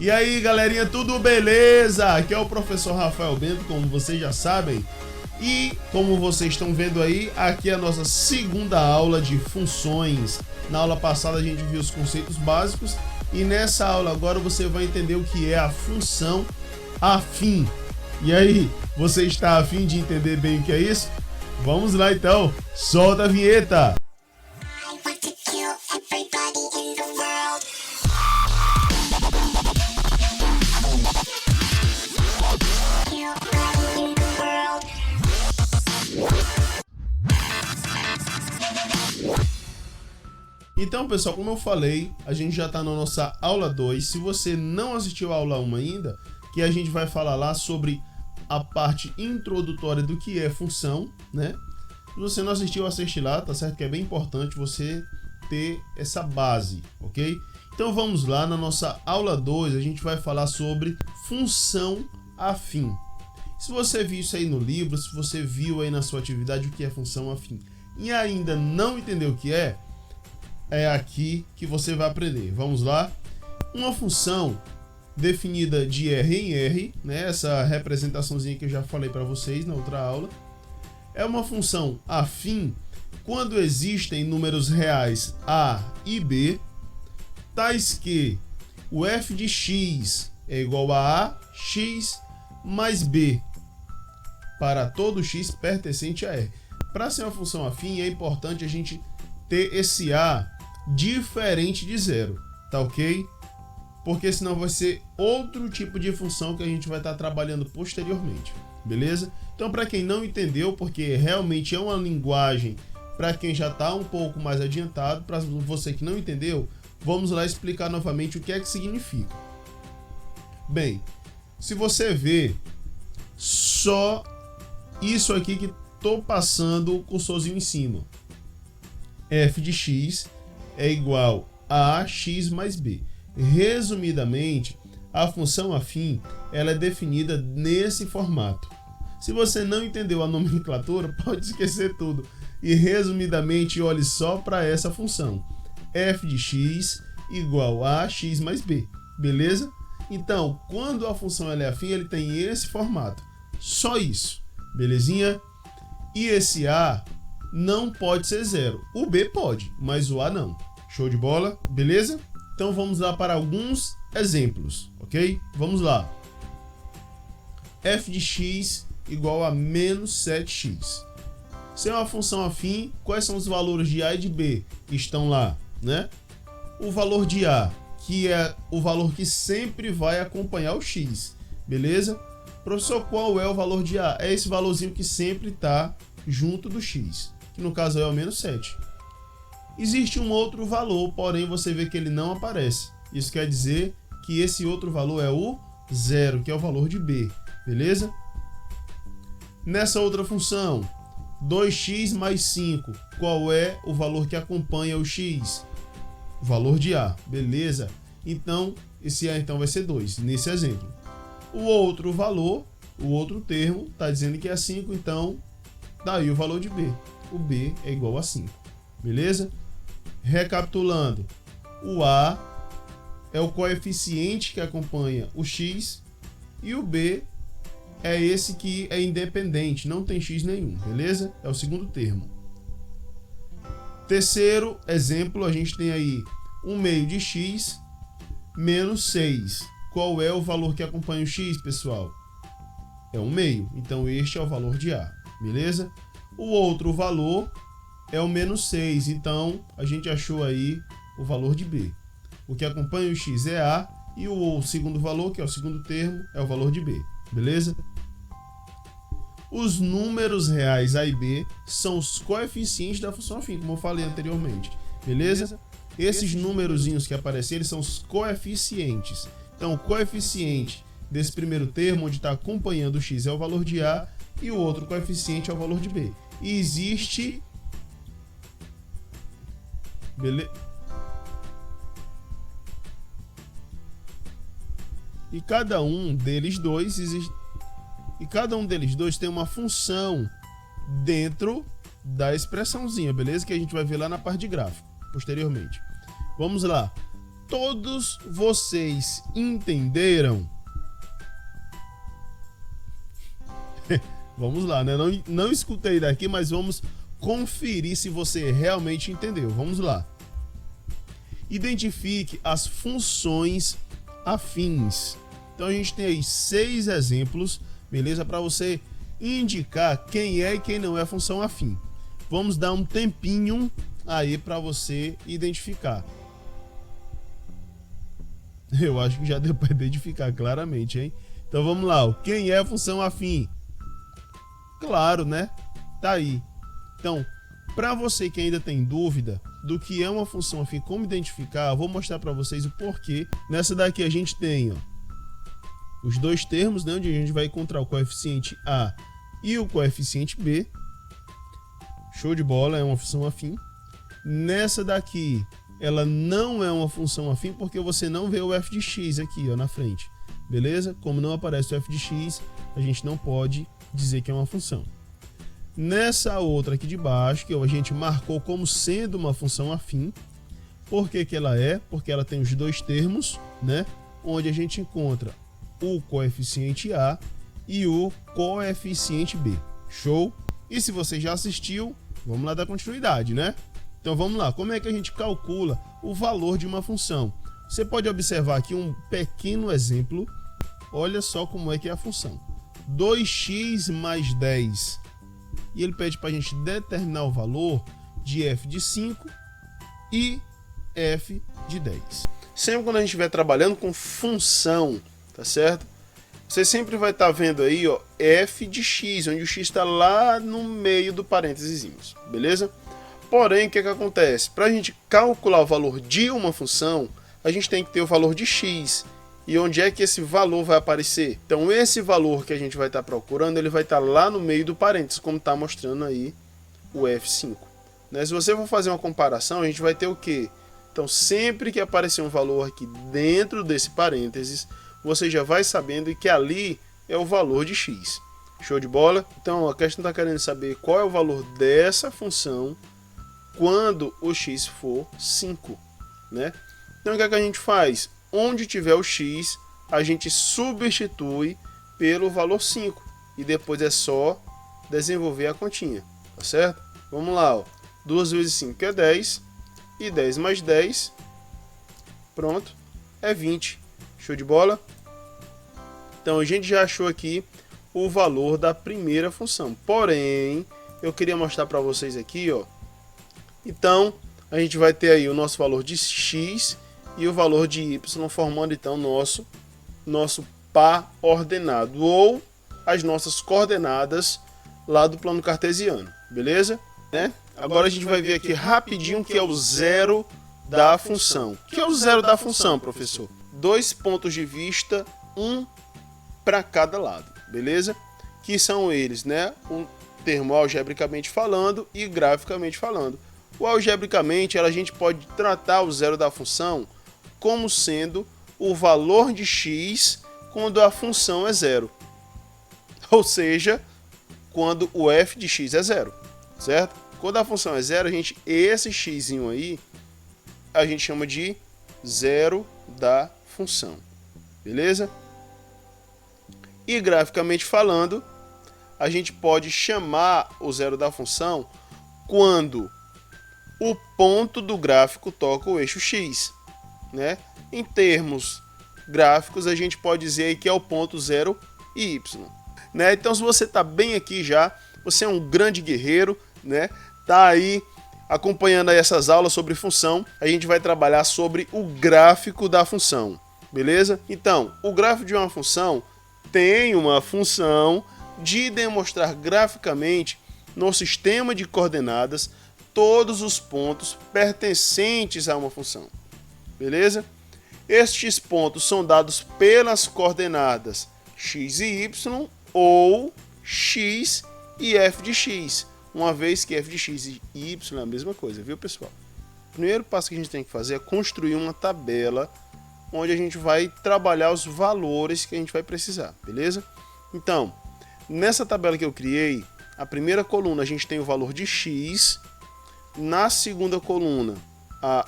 E aí, galerinha, tudo beleza? Aqui é o professor Rafael Bento, como vocês já sabem. E como vocês estão vendo aí, aqui é a nossa segunda aula de funções. Na aula passada a gente viu os conceitos básicos e nessa aula agora você vai entender o que é a função afim. E aí, você está afim de entender bem o que é isso? Vamos lá então, solta a vinheta! Então, pessoal, como eu falei, a gente já está na nossa aula 2. Se você não assistiu a aula 1 ainda, que a gente vai falar lá sobre a parte introdutória do que é função, né? Se você não assistiu, assiste lá, tá certo? Que é bem importante você ter essa base, ok? Então vamos lá, na nossa aula 2, a gente vai falar sobre função afim. Se você viu isso aí no livro, se você viu aí na sua atividade o que é função afim e ainda não entendeu o que é aqui que você vai aprender. Vamos lá? Uma função definida de R em R, né? Essa representaçãozinha que eu já falei para vocês na outra aula, é uma função afim quando existem números reais A e B, tais que o f de x é igual a x mais b para todo x pertencente a R. Para ser uma função afim é importante a gente ter esse A diferente de zero, tá ok? Porque senão vai ser outro tipo de função que a gente vai estar trabalhando posteriormente, beleza? Então, para quem não entendeu, porque realmente é uma linguagem para quem já está um pouco mais adiantado, para você que não entendeu, vamos lá explicar novamente o que é que significa. Bem, se você vê só isso aqui que estou passando o cursorzinho em cima, f de x é igual a x mais b. Resumidamente, a função afim ela é definida nesse formato. Se você não entendeu a nomenclatura, pode esquecer tudo. E resumidamente, olhe só para essa função. F de x igual a x mais b. Beleza? Então, quando a função ela é afim, ele tem esse formato. Só isso. Belezinha? E esse A não pode ser zero. O B pode, mas o A não. Show de bola? Beleza? Então vamos lá para alguns exemplos, ok? Vamos lá. F de x igual a menos 7x. Se é uma função afim, quais são os valores de A e de B que estão lá, né? O valor de A, que é o valor que sempre vai acompanhar o x, beleza? Professor, qual é o valor de A? É esse valorzinho que sempre está junto do x, que no caso é o menos 7. Existe um outro valor, porém você vê que ele não aparece. Isso quer dizer que esse outro valor é o zero, que é o valor de B, beleza? Nessa outra função, 2x mais 5, qual é o valor que acompanha o x? O valor de A, beleza? Então, esse A então vai ser 2, nesse exemplo. O outro valor, o outro termo, está dizendo que é 5, então daí o valor de B. O B é igual a 5, beleza? Recapitulando, o A é o coeficiente que acompanha o x e o B é esse que é independente, não tem x nenhum, beleza? É o segundo termo. Terceiro exemplo, a gente tem aí 1/2 de x menos 6. Qual é o valor que acompanha o x, pessoal? É 1/2, então este é o valor de A, beleza? O outro valor é o menos 6, então a gente achou aí o valor de B. O que acompanha o x é A e o segundo valor, que é o segundo termo, é o valor de B, beleza? Os números reais A e B são os coeficientes da função afim, como eu falei anteriormente, beleza? Esses númerozinhos que aparecem, eles são os coeficientes. Então, o coeficiente desse primeiro termo, onde está acompanhando o x, é o valor de A e o outro coeficiente é o valor de B. E existe... Beleza? E cada um deles dois tem uma função dentro da expressãozinha, beleza? Que a gente vai ver lá na parte de gráfico, posteriormente. Vamos lá. Todos vocês entenderam? Vamos lá, né? Não escutei daqui, mas vamos conferir se você realmente entendeu. Vamos lá. Identifique as funções afins. Então a gente tem aí 6 exemplos, beleza? Para você indicar quem é e quem não é a função afim. Vamos dar um tempinho aí para você identificar. Eu acho que já deu para identificar claramente, hein? Então vamos lá. Quem é a função afim? Claro, né? Tá aí. Então, para você que ainda tem dúvida do que é uma função afim, como identificar, eu vou mostrar para vocês o porquê. Nessa daqui a gente tem, ó, os dois termos, né, onde a gente vai encontrar o coeficiente A e o coeficiente B. Show de bola, é uma função afim. Nessa daqui, ela não é uma função afim porque você não vê o f de x aqui, ó, na frente. Beleza? Como não aparece o f de x, a gente não pode dizer que é uma função. Nessa outra aqui de baixo, que a gente marcou como sendo uma função afim. Por que que ela é? Porque ela tem os dois termos, né? Onde a gente encontra o coeficiente A e o coeficiente B. Show? E se você já assistiu, vamos lá dar continuidade, né? Então vamos lá, como é que a gente calcula o valor de uma função? Você pode observar aqui um pequeno exemplo. Olha só como é que é a função. 2x mais 10. E ele pede para a gente determinar o valor de f de 5 e f de 10. Sempre quando a gente estiver trabalhando com função, tá certo? Você sempre vai estar vendo aí, ó, f de x, onde o x está lá no meio do parênteses, beleza? Porém, o que acontece? Para a gente calcular o valor de uma função, a gente tem que ter o valor de x. E onde é que esse valor vai aparecer? Então, esse valor que a gente vai estar procurando, ele vai estar lá no meio do parênteses, como está mostrando aí o f5. Né? Se você for fazer uma comparação, a gente vai ter o quê? Então, sempre que aparecer um valor aqui dentro desse parênteses, você já vai sabendo que ali é o valor de x. Show de bola? Então, a questão está querendo saber qual é o valor dessa função quando o x for 5, né? Então o que é que a gente faz? Onde tiver o x, a gente substitui pelo valor 5 e depois é só desenvolver a continha, tá certo? Vamos lá, ó. 2 vezes 5 é 10 e 10 mais 10, pronto, é 20. Show de bola? Então a gente já achou aqui o valor da primeira função. Porém, eu queria mostrar para vocês aqui, ó. Então, a gente vai ter aí o nosso valor de x e o valor de y, formando então nosso par ordenado, ou as nossas coordenadas lá do plano cartesiano, beleza? Né? Agora a gente vai ver aqui rapidinho o que é o zero da função. O que é o zero da função, professor? 2 pontos de vista, um para cada lado, beleza? Que são eles, né? Um termo algebricamente falando e graficamente falando. O algebricamente, a gente pode tratar o zero da função como sendo o valor de x quando a função é zero. Ou seja, quando o f de x é zero, certo? Quando a função é zero, esse x aí, a gente chama de zero da função, beleza? E graficamente falando, a gente pode chamar o zero da função quando o ponto do gráfico toca o eixo x, né? Em termos gráficos, a gente pode dizer aí que é o ponto 0 e y, né? Então, se você está bem aqui já, você é um grande guerreiro, né? Tá aí acompanhando aí essas aulas sobre função, a gente vai trabalhar sobre o gráfico da função, beleza? Então, o gráfico de uma função tem uma função de demonstrar graficamente no sistema de coordenadas todos os pontos pertencentes a uma função, beleza? Estes pontos são dados pelas coordenadas x e y ou x e f de x, uma vez que f de x e y é a mesma coisa, viu, pessoal? O primeiro passo que a gente tem que fazer é construir uma tabela onde a gente vai trabalhar os valores que a gente vai precisar, beleza? Então, nessa tabela que eu criei, a primeira coluna a gente tem o valor de x, na segunda coluna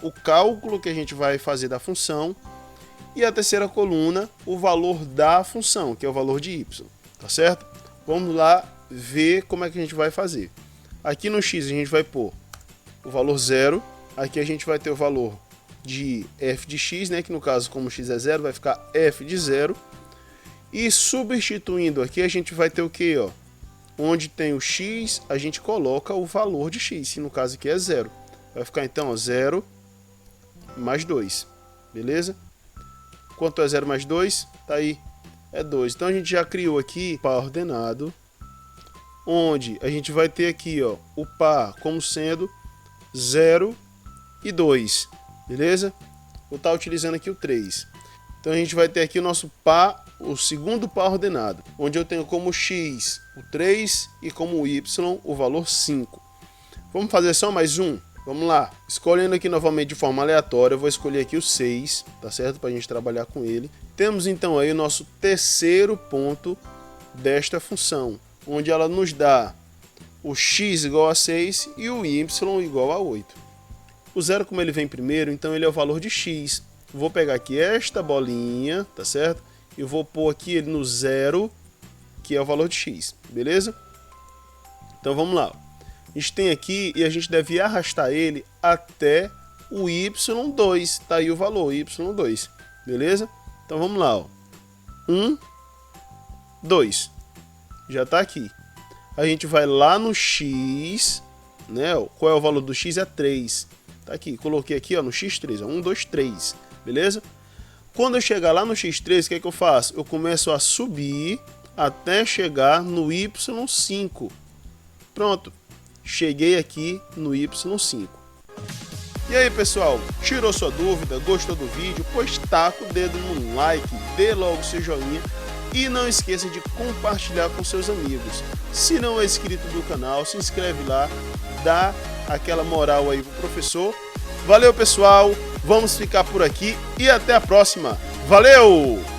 o cálculo que a gente vai fazer da função. E a terceira coluna, o valor da função, que é o valor de y, tá certo? Vamos lá ver como é que a gente vai fazer. Aqui no x a gente vai pôr o valor 0, aqui a gente vai ter o valor de f de x, né, que no caso, como x é 0, vai ficar f de 0. E substituindo aqui, a gente vai ter o que, ó? Onde tem o x, a gente coloca o valor de x, que no caso aqui é 0. Vai ficar então, ó, 0 mais 2, beleza? Quanto é 0 mais 2? Tá aí, é 2. Então a gente já criou aqui o par ordenado, onde a gente vai ter aqui, ó, o par como sendo 0 e 2, beleza? Vou estar utilizando aqui o 3. Então a gente vai ter aqui o nosso par, o segundo par ordenado, onde eu tenho como x o 3 e como y o valor 5. Vamos fazer só mais um? Vamos lá, escolhendo aqui novamente de forma aleatória, eu vou escolher aqui o 6, tá certo? Para a gente trabalhar com ele. Temos então aí o nosso terceiro ponto desta função, onde ela nos dá o x igual a 6 e o y igual a 8. O 0, como ele vem primeiro, então ele é o valor de x. Vou pegar aqui esta bolinha, tá certo? E vou pôr aqui ele no 0, que é o valor de x, beleza? Então vamos lá. A gente tem aqui e a gente deve arrastar ele até o y2, tá aí o valor, y2, beleza? Então vamos lá, ó. 1, 2, já tá aqui. A gente vai lá no x, né? Qual é o valor do x? É 3, tá aqui, coloquei aqui, ó, no x3, ó, 1, 2, 3, beleza? Quando eu chegar lá no x3, o que é que eu faço? Eu começo a subir até chegar no y5, pronto. Cheguei aqui no y5. E aí, pessoal, tirou sua dúvida, gostou do vídeo? Pois taca o dedo no like, dê logo seu joinha e não esqueça de compartilhar com seus amigos. Se não é inscrito do canal, se inscreve lá, dá aquela moral aí pro professor. Valeu, pessoal, vamos ficar por aqui e até a próxima. Valeu!